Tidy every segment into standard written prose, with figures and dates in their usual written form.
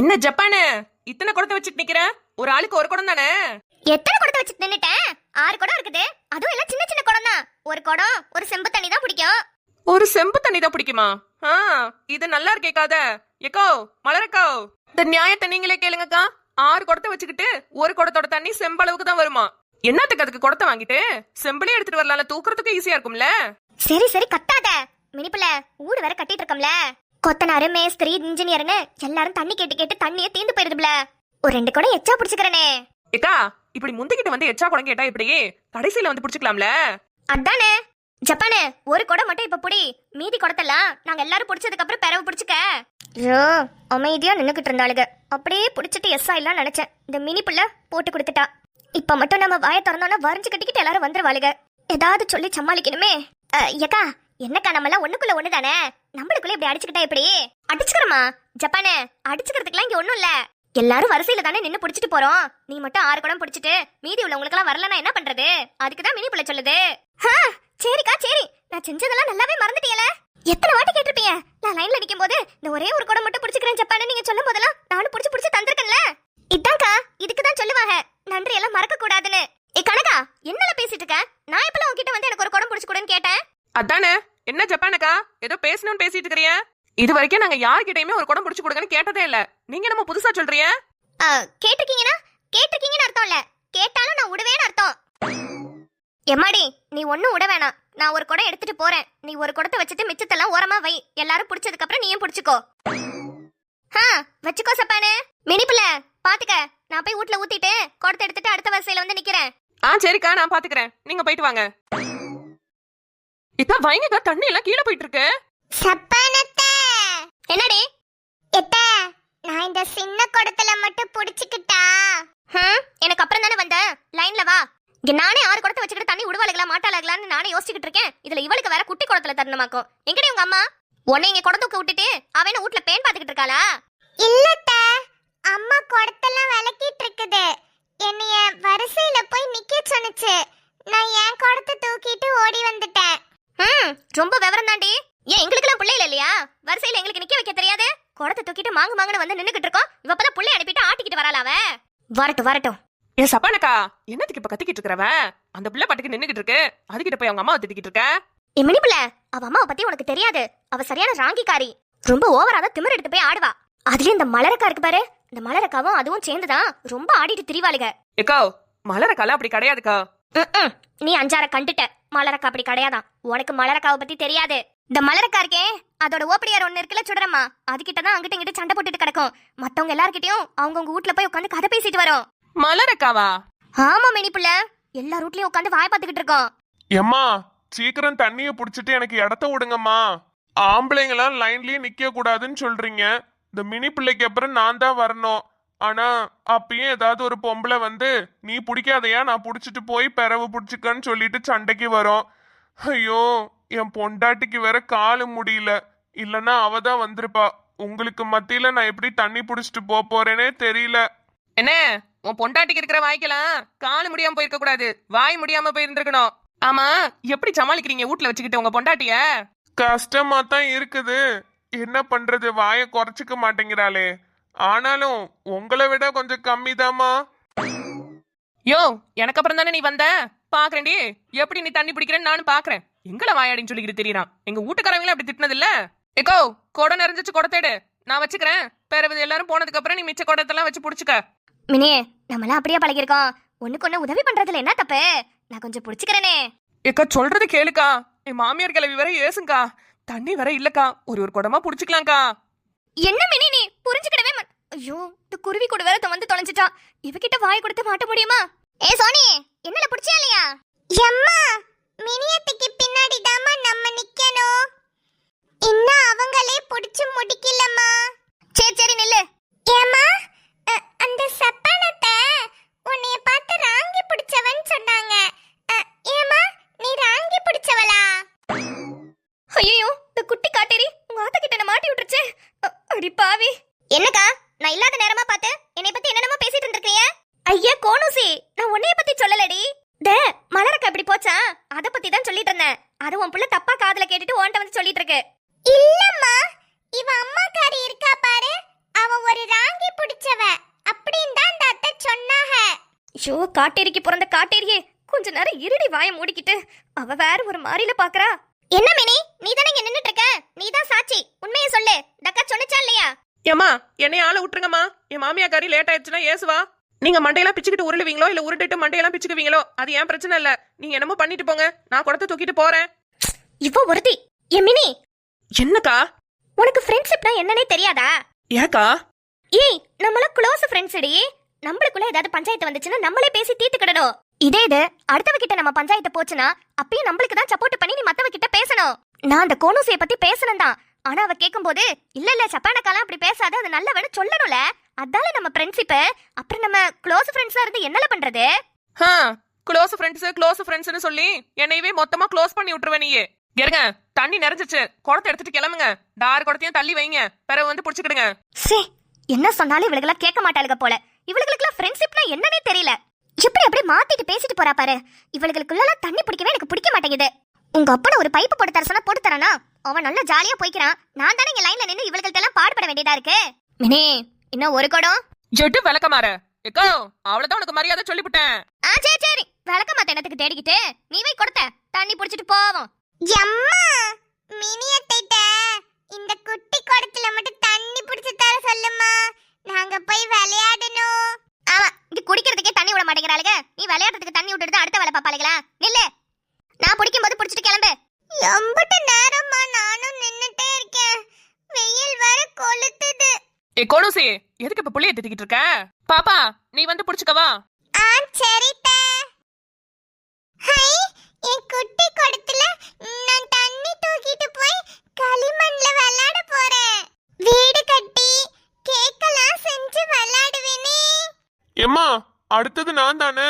என்ன ஜப்பானு இத்தனை குடத்தை வச்சுட்டு நிக்கிற? ஒரு ஆளுக்கு ஒரு குடம் தானே? எத்தனை குடத்தை வச்சுட்டு நின்னுட்டேன்? 6 குடம் இருக்குது. அதுவும் எல்லாம் சின்ன சின்ன குடம் தான். ஒரு குடம் ஒரு செம்பு தண்ணி தான் பிடிக்கும். ஒரு செம்பு தண்ணி தான் பிடிக்குமா? இது நல்லா இருக்கேக்காத. எக்கோ மலரக்கோ, இந்த நியாயத்தை நீங்களே கேளுங்கக்கா. 6 குடத்தை வச்சுக்கிட்டு ஒரு குடத்தோட தண்ணி செம்பளவுக்கு தான் வருமா? என்னத்துக்கு அதுக்கு குடத்தை வாங்கிட்டு செம்பிளே எடுத்துட்டு வரலாம்ல, தூக்குறதுக்கு ஈஸியா இருக்கும்ல. சரி சரி கத்தாத மினிப்புல. ஊடு வேற கட்டிட்டு இருக்கோம்ல. கொத்தனாரு மேஸ்திரி இன்ஜினியர்னு எல்லாரும் தண்ணி கேட்டு கேட்டு தண்ணியே தீந்து போயிருதுல. ஒரு 2 குடம் எச்சா பிடிச்சுக்கிறனே. ஏக்கா இப்படி முந்திக்கிட்டு வந்து எச்சா குடம் கேட்டா இப்படி கடைசியில வந்து பிடிச்சுக்கலாம்ல. அதானே ஜப்பானு, ஒரு குடம் மட்டும் இப்ப புடி. மீதி குடத்தெல்லாம் நாங்க எல்லாரும் பிடிச்சதுக்கு அப்புறம் பெறவு பிடிச்சுக்க. ஐயோ அமைதியா நின்னுக்கிட்டு இருந்தாளுங்க. அப்படியே பிடிச்சிட்டு எஸ்ஸா இல்ல நினைச்சேன். இந்த மினி புள்ள போட்டு கொடுத்துட்டா. இப்ப மட்டும் நம்ம வாயை திறந்தோம்னா வரைஞ்சு கட்டிக்கிட்டு எல்லாரும் வந்துருவாளுங்க. ஏதாவது சொல்லி சமாளிக்கணுமே. ஏக்கா என்னக்கா, நம்ம எல்லாம் ஒண்ணுக்குள்ள ஒண்ணுதானே. நம்மளுக்குள்ள இப்படி அடிச்சுக்கிட்டா எப்படி? அடிச்சுக்கிறோமா ஜப்பானு? அடிச்சுக்கிறதுக்குலாம் இங்க ஒண்ணும் இல்ல. எல்லாரும் வரிசையில தானே நின்னு புடிச்சிட்டு போறோம். நீ மட்டும் 6 குடம் புடிச்சிட்டு மீதி உள்ளவங்களுக்கு எல்லாம் வரலன்னா என்ன பண்றது? அதுக்குதான் மினி புள்ள சொல்லுது. சரிக்கா சரி, நான் செஞ்சதெல்லாம் நல்லாவே மறந்துட்டீங்களே. எத்தனை வாட்டி கேட்டிருப்பீங்க நான் லைன்ல நிக்கும் போது இந்த ஒரே ஒரு குடம் மட்டும் புடிச்சுக்கிறேன் ஜப்பானு நீங்க சொல்லும் போதெல்லாம் நானும் புடிச்சு தந்திருக்கேன்ல. இதான்க்கா, இதுக்குதான் சொல்லுவாங்க நன்றி எல்லாம் மறக்க கூடாதுன்னு. கனகா என்னல பேசிட்டு இருக்க? நான் எப்பல உன்கிட்ட வந்து எனக்கு ஒரு குடம் புடிச்சு கொடுன்னு கேட்டேன். அதானே. என்ன ஜப்பானக்கா ஏதோ பேசணும்னு பேசிட்டு இருக்கறியா? இது வரைக்கும் நாங்க யார்கிட்டயுமே ஒரு குடம் புடிச்சு கொடுங்கன்னு கேட்டதே இல்ல. நீங்க நம்ம புதுசா சொல்றிய? கேட்டிருக்கீங்கன்னு அர்த்தம் இல்ல, கேட்டாலும் நான் விடுவேன்னு அர்த்தம். எம்மாடி நீ ஒன்னும் விட வேணாம். நான் ஒரு குடம் எடுத்துட்டு போறேன். நீ ஒரு குடத்தை வச்சுட்டு மிச்சத்தெல்லாம் ஓரமா வை. எல்லாரும் புடிச்சதுக்கு அப்புறம் நீயும் புடிச்சுக்கோ. வச்சுக்கோ சப்பானு. மினிப்புல பாத்துக்க, நான் போய் வீட்ல ஊத்திட்டு குடத்தை எடுத்துட்டு அடுத்த வரிசையில வந்து நிக்கிறேன். சரிக்கா நான் பாத்துக்கிறேன். நீங்க போயிட்டு வாங்க. இப்ப வைங்கக்கா, தண்ணி எல்லாம் கீழே போயிட்டு இருக்கு. சப்பானத்தே என்னடி? எத்தே நான் இந்த சின்ன குடத்துல மட்டும் புடிச்சுக்கிட்டா. எனக்கு அப்புறம் தானே வந்த. லைன்ல வா. இங்க நானே 6 குடத்தை வச்சுக்கிட்டு தண்ணி விடுவாளுகளா மாட்டாளாங்களான்னு நானே யோசிச்சுக்கிட்டு இருக்கேன். இதுல இவளுக்கு வேற குட்டி குடத்துல தரணுமாக்கும். எங்கடி உங்க அம்மா? உன்னை இங்க குடம் தூக்க விட்டுட்டு அவன் வீட்ல பேன் பாத்துக்கிட்டு இருக்காளா? இல்லத்த, அம்மா குடத்தெல்லாம் விளக்கிட்டு இருக்குது. என்னைய வரிசையில போய் நிக்க சொன்னுச்சு. நான் என் குடத்தை தூக்கிட்டு ஓடி வந்துட்டேன். ரொம்ப விவரம் தாண்டி. ஏன் எங்களுக்கெல்லாம் பிள்ளைல இல்லையா? வரிசையில எங்களுக்கு நிக்க வைக்க தெரியாது? குடத்தை தூக்கிட்டு மாங்குன்னு வந்து நின்னுக்கிட்டு இருக்கோம். இவப்பதான் பிள்ளை அனுப்பிட்டு ஆட்டிக்கிட்டு வராளாவ. வரட்டும். ஏன் சப்பானக்கா என்னத்துக்கு இப்ப கத்திக்கிட்டு இருக்கறவ? அந்த பிள்ளை பாட்டுக்கு நின்னுகிட்டு இருக்கு. அதுகிட்ட போய் அவங்க அம்மாவை திட்டிக்கிட்டு இருக்க. மினி பிள்ளை, அவ அம்மாவை பத்தி உனக்கு தெரியாது. அவ சரியான ராங்கிக்காரி. ரொம்ப ஓவரா தான் திமிர் எடுத்து போய் ஆடுவா. அதுலயும் இந்த மலரக்கா இருக்கு பாரு, இந்த மலரக்காவும் அதுவும் சேர்ந்துதான் ரொம்ப ஆடிட்டு திரிவாளுக. ஏக்கா மலரக்கால அப்படி கிடையாதுக்கா. நீ 5-6 கண்டுட்ட. மலரக்கா அப்படி கிடையாதான். உனக்கு மலரக்காவை பத்தி தெரியாது. இந்த மலரக்கா இருக்கே, அதோட ஓப்படியார் ஒண்ணு இருக்குல்ல சுடரம்மா, அதுகிட்டதான் அங்கிட்ட இங்கிட்ட சண்டை போட்டுட்டு கிடக்கும். மத்தவங்க எல்லார்கிட்டயும் அவங்கவுங்க வீட்ல போய் உட்காந்து கதை பேசிட்டு வரும். மலரக்காவா? ஆமா மினி புள்ள, எல்லா ரூட்லயும் உட்காந்து வாய் பாத்துக்கிட்டு இருக்கோம். எம்மா சீக்கிரம் தண்ணிய புடிச்சிட்டு எனக்கு இடத்த விடுங்கம்மா. ஆம்பளைங்களாம் லைன்லயே நிக்க கூடாதுன்னு சொல்றீங்க. இந்த மினி பிள்ளைக்கு அப்புறம் நான் தான் வரணும். ஆனா அப்பயும் ஏதாவது ஒரு பொம்பளை வந்து நீ பிடிக்காதையா, நான் புடிச்சிட்டு போய் பிறவு புடிச்சுக்கன்னு சொல்லிட்டு சண்டைக்கு வரும். ஐயோ என் பொண்டாட்டிக்கு வேற காலு முடியல. இல்லன்னா அவ தான் வந்திருப்பா. உங்களுக்கு மத்தியில நான் எப்படி தண்ணி புடிச்சிட்டு போறேனே தெரியல. என்ன உன் பொண்டாட்டிக்கு இருக்கிற வாய்க்கலாம் காலு முடியாம போயிருக்க கூடாது, வாய் முடியாம போயிருந்திருக்கணும். ஆமா எப்படி சமாளிக்கிறீங்க வீட்ல வச்சுக்கிட்டு உங்க பொண்டாட்டிய? கஷ்டமா தான் இருக்குது. என்ன பண்றது, வாயை குறைச்சிக்க மாட்டேங்கிறாளே. ஆனாலும் உங்களை விட கொஞ்சம் கம்மி தாமா. யோ எனக்கு அப்புறம் தானே நீ வந்த. பாக்குறேன்டி எப்படி நீ தண்ணி பிடிக்கிறேன்னு நானும் பாக்குறேன். எங்களை வாயாடின்னு சொல்லிக்கிட்டு தெரியறான். எங்க வீட்டுக்காரங்களே அப்படி திட்டினது இல்ல. ஏக்கோ குடம் நிறைஞ்சிச்சு, குடத்தேடு, நான் வச்சுக்கிறேன். பிறகு எல்லாரும் போனதுக்கு அப்புறம் நீ மிச்ச குடத்தெல்லாம் வச்சு புடிச்சுக்க. மினி நம்மளாம் அப்படியே பழகிருக்கோம். ஒண்ணுக்கு ஒண்ணு உதவி பண்றதுல என்ன தப்பு? நான் கொஞ்சம் புடிச்சுக்கிறேனே. ஏக்கா சொல்றது கேளுக்கா. என் மாமியார் கிளவி வர ஏசுங்கா. தண்ணி வர இல்லக்கா, ஒரு குடமா புடிச்சுக்கலாம்க்கா. என்ன மினி நீ புரிஞ்சுக்கிடவே ஐயோ இந்த குருவி கூட வேற வந்து தொலைஞ்சிட்டா. இவகிட்ட வாய் கொடுத்து மாட்ட முடியுமா? ஏ சோனி என்னல புடிச்சியா இல்லையா? அம்மா மினியத்துக்கு பின்னாடி தாமா நம்ம நிக்கணும். இன்னும் அவங்களே புடிச்சு முடிக்கலம்மா. சரி நில்லு. ஏம்மா அந்த சப்பானத்தை உன்னைய பார்த்து ராங்கி பிடிச்சவன்னு சொன்னாங்க. ஏம்மா நீ ராங்கி பிடிச்சவளா? ஐயோ இந்த குட்டி காட்டேரி உங்க ஆத்த கிட்ட மாட்டி விட்டுருச்சே. அடி பாவி. என்னக்கா நான் இல்லாத நேரமா பார்த்து என்னை பத்தி என்னென்னமோ பேசிட்டு இருந்திருக்கீங்க. ஐயா கோனுசி, நான் உன்னைய பத்தி சொல்லலடி. மலரக்கா இப்படி போச்சா அத பத்தி தான் சொல்லிட்டு இருந்தேன். அது உன் புள்ள தப்பா காதுல கேட்டுட்டு உன்கிட்ட வந்து சொல்லிட்டு இருக்கு. இல்லம்மா, இவ அம்மாக்காரி இருக்கா பாரு, அவ ஒரு ராங்கி ஷோ, காட்டேரிக்கு பிறந்த காட்டேரியே, கொஞ்ச நேரம் இருடி வாயை மூடிக்கிட்டு. அவ வேற ஒரு மாதிரில பாக்குறா. என்ன மினி, நீ தானே இங்க நின்னுட்டு இருக்க? நீ தான் சாட்சி, உண்மையை சொல்லு. டக்கா சொன்னச்சா இல்லையா? ஏமா என்னைய ஆளை விட்டுருங்கம்மா. என் மாமியாக்காரி லேட் ஆயிடுச்சுன்னா ஏசுவா. நீங்க மண்டையெல்லாம் பிச்சுக்கிட்டு உருளுவீங்களோ இல்ல உருட்டிட்டு மண்டையெல்லாம் பிச்சுக்குவீங்களோ அது ஏன் பிரச்சனை இல்ல. நீங்க என்னமோ பண்ணிட்டு போங்க, நான் குடத்தை தூக்கிட்டு போறேன். இப்போ ஒருத்தி. ஏ மினி, என்னக்கா? உனக்கு ஃப்ரெண்ட்ஷிப்னா என்னன்னே தெரியாதா? ஏக்கா? ஏய், நம்மள க்ளோஸ் ஃப்ரெண்ட்ஸ்டி. நம்மளுக்குள்ள ஏதாவது பஞ்சாயத்து வந்துச்சுன்னா நம்மளே பேசி தீர்த்துக்கிடணும். இதே இது அடுத்தவ கிட்ட நம்ம பஞ்சாயத்து போச்சுன்னா அப்பயும் நம்மளுக்கு தான் சப்போர்ட் பண்ணி நீ மத்தவ கிட்ட பேசணும். நான் அந்த கோனூசியை பத்தி பேசணும் தான். ஆனா அவ கேக்கும்போது இல்ல சப்பானக்காலாம் அப்படி பேசாத, அது நல்லவன்னு சொல்லணும்ல. அதால நம்ம ஃப்ரெண்ட்ஷிப். அப்புறம் நம்ம க்ளோஸ் ஃப்ரெண்ட்ஸா இருந்து என்னல பண்றது? க்ளோஸ் ஃப்ரெண்ட்ஸ்னு சொல்லி என்னையவே மொத்தமா க்ளோஸ் பண்ணி விட்டுருவேன். நீயே இருங்க, தண்ணி நிறைஞ்சிச்சு, குடத்தை எடுத்துட்டு கிளம்புங்க. டார் குடத்தையும் தள்ளி வைங்க, பிறகு வந்து புடிச்சுக்கிடுங்க. என்ன சொன்னாலும் இவளுக்கெல்லாம் கேட்க மாட்டாளுக போல. இவளுகளுக்குலாம் ஃப்ரெண்ட்ஷிப்னா என்னன்னே தெரியல. எப்படி அப்படியே மாத்திட்டு பேசிட்டு போறா பாரு. இவளுக்குள்ள தண்ணி பிடிக்கவே எனக்கு பிடிக்க மாட்டேங்குது. உங்க அப்பன ஒரு பைப்பு போட்டு தர சொன்னா போட்டு தரானா? அவன் நல்லா ஜாலியா போய்க்கிறான். நான் தானே இங்க லைன்ல நின்னு இவளுக்கு எல்லாம் பாடுபட வேண்டியதா இருக்கு. மினி, இன்னும் ஒரு குடம். ஜெட்டு விளக்கமாற ஏக்கோ, அவ்வளவுதான் உனக்கு மரியாதை சொல்லிவிட்டேன். சரி விளக்க மாத்த என்னத்துக்கு தேடிக்கிட்டு. நீ வை கொடுத்த தண்ணி புடிச்சிட்டு போவோம். அம்மா, மினி அத்தைட்ட இந்த குட்டி குடத்துல மட்டும் தண்ணி புடிச்சு தர சொல்லுமா, நாங்க போய் விளையாடணும். ஆமா, இங்க குடிக்கிறதுக்கே தண்ணி விட மாட்டேங்கிறாளுங்க. நீ விளையாடுறதுக்கு தண்ணி விட்டுட்டு அடுத்த வேலை பாப்பாளுங்களா? நில்லு, நான் பிடிக்கும் போது புடிச்சிட்டு கிளம்பு. எம்பட்ட நேரமா நானும் நின்னுட்டே இருக்கேன். வெயில் வர கொளுத்துது. கோனூசி, எதுக்கு இப்ப புள்ளைய திட்டிக்கிட்டு இருக்க? பாப்பா, நீ வந்து புடிச்சுக்கவா. சரிதா. ஹை, என் குட்டி குடத்துல நான் தண்ணி தூக்கிட்டு போய் களிமண்ல விளையாட போறேன். வீடு கட்டி கேக்கலாம் செஞ்சு விளையாடுவேனே. ஏம்மா, அடுத்தது நான் தானே.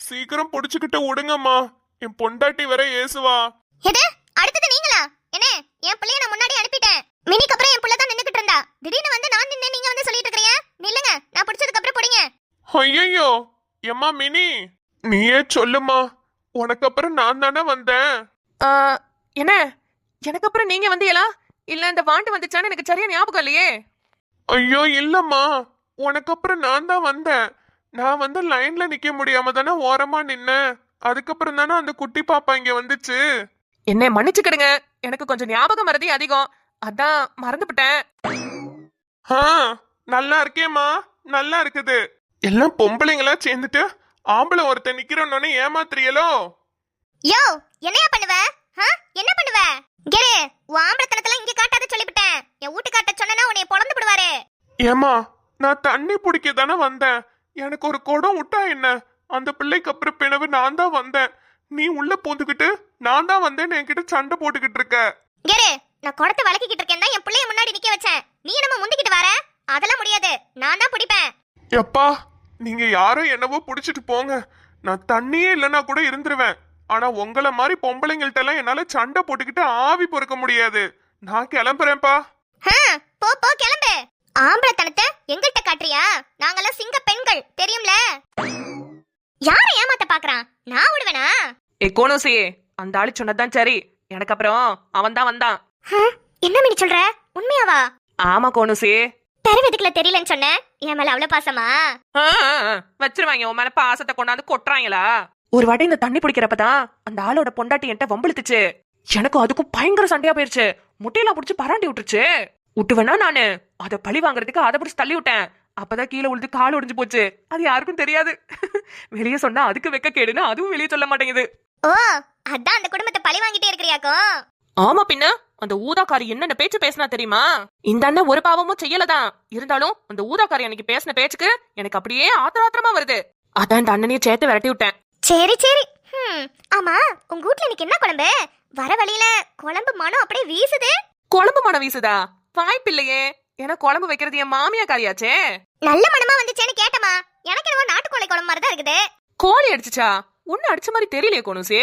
சீக்கிரம் புடிச்சுக்கிட்டு விடுங்கம்மா, என் பொண்டாட்டி வர ஏசுவா. எது அடுத்தது நீங்களா? என்ன, என் பிள்ளைய நான் முன்னாடி அனுப்பிட்டேன். மினிக்கு அப்புறம் என் புள்ள தான் நின்னுக்கிட்டு இருந்தா. திடீர்னு வந்து நான் நின்னு நீங்க வந்து சொல்லிட்டு இருக்கீங்க. நில்லுங்க, நான் பிடிச்சதுக்கு அப்புறம் புடிங்க. ஐயோ, ஏம்மா மினி, நீயே சொல்லுமா. உனக்கு அப்புறம் நான் தானே வந்தேன். என்ன, எனக்கு அப்புறம் நீங்க வந்தீங்களா? இல்ல இந்த வாண்டு வந்துச்சான்னு எனக்கு சரியா ஞாபகம் இல்லையே. ஐயோ இல்லம்மா, உனக்கு அப்புறம் நான் தான் வந்தேன். நான் வந்து லைன்ல நிக்க முடியாம தானே ஓரமா நின்னேன். அதுக்கப்புறம் தானே அந்த குட்டி பாப்பா இங்க வந்துச்சு. என்ன மன்னிச்சுக்கிடுங்க, எனக்கு கொஞ்சம் ஞாபகம் மறதி அதிகம், அதான் மறந்துவிட்டேன். நல்லா இருக்கேம்மா, நல்லா இருக்குது. எல்லாம் பொம்பளைங்களா சேர்ந்துட்டு ஆம்பளை ஒருத்தன் நிக்கிறோன்னு ஏமாத்துறியலோ? யோ, என்னையா பண்ணுவ? என்ன பண்ணுவ? கெரு, உன் ஆம்பளத்தனத்துல இங்க காட்டாத சொல்லிவிட்டேன். என் வீட்டு காட்ட சொன்னா உன்னைய பொளந்து விடுவாரு. ஏமா, நான் தண்ணி பிடிக்க தானே வந்தேன். எனக்கு ஒரு குடம் விட்டா என்ன? அந்த பிள்ளைக்கு அப்புறம் பிணவு நான் தான் வந்தேன். நீ உள்ள போந்துக்கிட்டு நான் தான் வந்தேன்னு என்கிட்ட சண்டை போட்டுக்கிட்டு இருக்க. கெரு, நான் குடத்தை வளக்கிக்கிட்டு இருக்கேன் தான் என் பிள்ளைய முன்னாடி நிக்க வச்சேன். நீ என்னமோ முந்திக்கிட்டு வர? அதெல்லாம் முடியாது, நான் தான் பிடிப்பேன். எப்பா, நீங்க யாரும் என்னவோ புடிச்சிட்டு போங்க. நான் தண்ணியே இல்லைன்னா கூட இருந்துருவேன். ஆனா உங்களை மாதிரி பொம்பளைங்கள்ட்ட எல்லாம் என்னால சண்டை போட்டுக்கிட்டு ஆவி பொறுக்க முடியாது. நான் கிளம்புறேன்ப்பா. போ போ கிளம்பு. ஆம்பளத்தனத்தை எங்கள்கிட்ட காட்டுறியா? நாங்கெல்லாம் சிங்க பெண்கள், தெரியும்ல. யாரை ஏமாத்த பாக்குறான்? நான் விடுவேனா? கோனூசி, அந்த ஆளு சொன்னதுதான் சரி. எனக்கு அப்புறம் அவன் தான் வந்தான். என்ன மினி சொல்ற? உண்மையாவா? ஆமா கோனூசி. தெரிவதுக்குள்ள தெரியலன்னு சொன்ன. என் மேல அவ்வளவு பாசமா? வச்சிருவாங்க உன் மேல பாசத்தை கொண்டாந்து கொட்டுறாங்களா? ஒரு வாட்டி இந்த தண்ணி பிடிக்கிறப்பதான் அந்த ஆளோட பொண்டாட்டி என்கிட்ட வம்பிழுத்துச்சு. எனக்கும் அதுக்கும் பயங்கர சண்டையா போயிருச்சு. முட்டையெல்லாம் புடிச்சு பராண்டி விட்டுருச்சு. விட்டுவேனா நானு அதை பழி வாங்குறதுக்கு அதை பிடிச்சு தள்ளி விட்டேன். அப்பதான் கீழே விழுந்து கால் ஒடிஞ்சு போச்சு. அது யாருக்கும் தெரியாது. வெளியே சொன்னா அதுக்கு வெக்க கேடுன்னு அதுவும் வெளியே சொல்ல மாட்டேங்குது. ஓ, அதான் அந்த குடும்பத்தை பழி வாங்கிட்டே இருக்கிறியாக்கோ? ஆமா, பின்ன அந்த ஊதாக்காரி என்னென்ன பேச்சு பேசினா தெரியுமா? இந்த அண்ணன் ஒரு பாவமும் செய்யலதான். இருந்தாலும் அந்த ஊதாக்காரி அன்னைக்கு பேசின பேச்சுக்கு எனக்கு அப்படியே ஆத்திரமா வருது. அதான் இந்த அண்ணனையும் சேர்த்து விரட்டி விட்டேன். சரி சரி. ஆமா, உங்க வீட்ல இன்னைக்கு என்ன குழம்பு? வர வழியில குழம்பு மனம் அப்படியே வீசுது. குழம்பு மனம் வீசுதா? வாய்ப்பில்லையே, ஏன்னா குழம்பு வைக்கிறது என் மாமியா காரியாச்சே. நல்ல மனமா வந்துச்சேன்னு கேட்டமா. எனக்கு என்னவோ நாட்டுக்கோழி குழம்பு மாதிரி தான் இருக்குது. கோழி அடிச்சுச்சா? ஒண்ணு அடிச்ச மாதிரி தெரியலையே கோனூசி.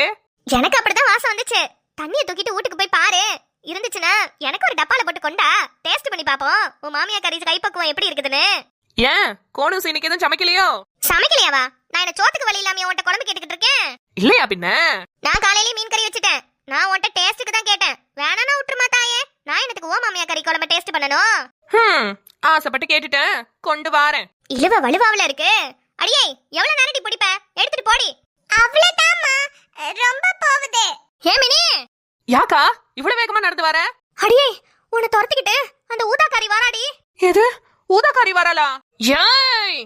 எனக்கு அப்படிதான் வாசம் வந்துச்சு. தண்ணியை தூக்கிட்டு வீட்டுக்கு போய் பாரு. இருந்துச்சுன்னா எனக்கு ஒரு டப்பால போட்டு கொண்டா, டேஸ்ட் பண்ணி பாப்போம் உன் மாமியா கறி கைப்பக்குவம் எப்படி இருக்குதுன்னு. ஏன் கோனூசி இன்னைக்கு எதுவும் சமைக்கலையோ? சமைக்கலையாவா? நான் என்ன சோத்துக்கு வழி இல்லாம உன்கிட்ட குழம்பு கேட்டுக்கிட்டு இருக்கேன். இல்லையா பின்ன? நான் காலையிலேயே மீன் கறி வச்சுட்டேன். நான் உன்கிட்ட டேஸ்ட்டுக்கு தான் கேட்டேன். வேணானா விட்டுருமா தாயே. நான் எனக்கு ஓ மாமியா கறி குழம்பு டேஸ்ட் பண்ணணும். ஆசைப்பட்டு கேட்டுட்டேன், கொண்டு வாரேன். இழுவ வலுவாவில இருக்கு. அடியே எவ்வளவு நேரடி பிடிப்ப எடுத்துட்டு போடி அவ்வளவுதாம்மா ரொம்ப போகுது ஏ மினி யாக்கா இவ்வளவு வேகமா நடந்து வர? அடியே உன்னை துரத்திக்கிட்டு அந்த ஊதாக்காரி வாராடி எது ஊதாக்காரி வரலா? ஏய்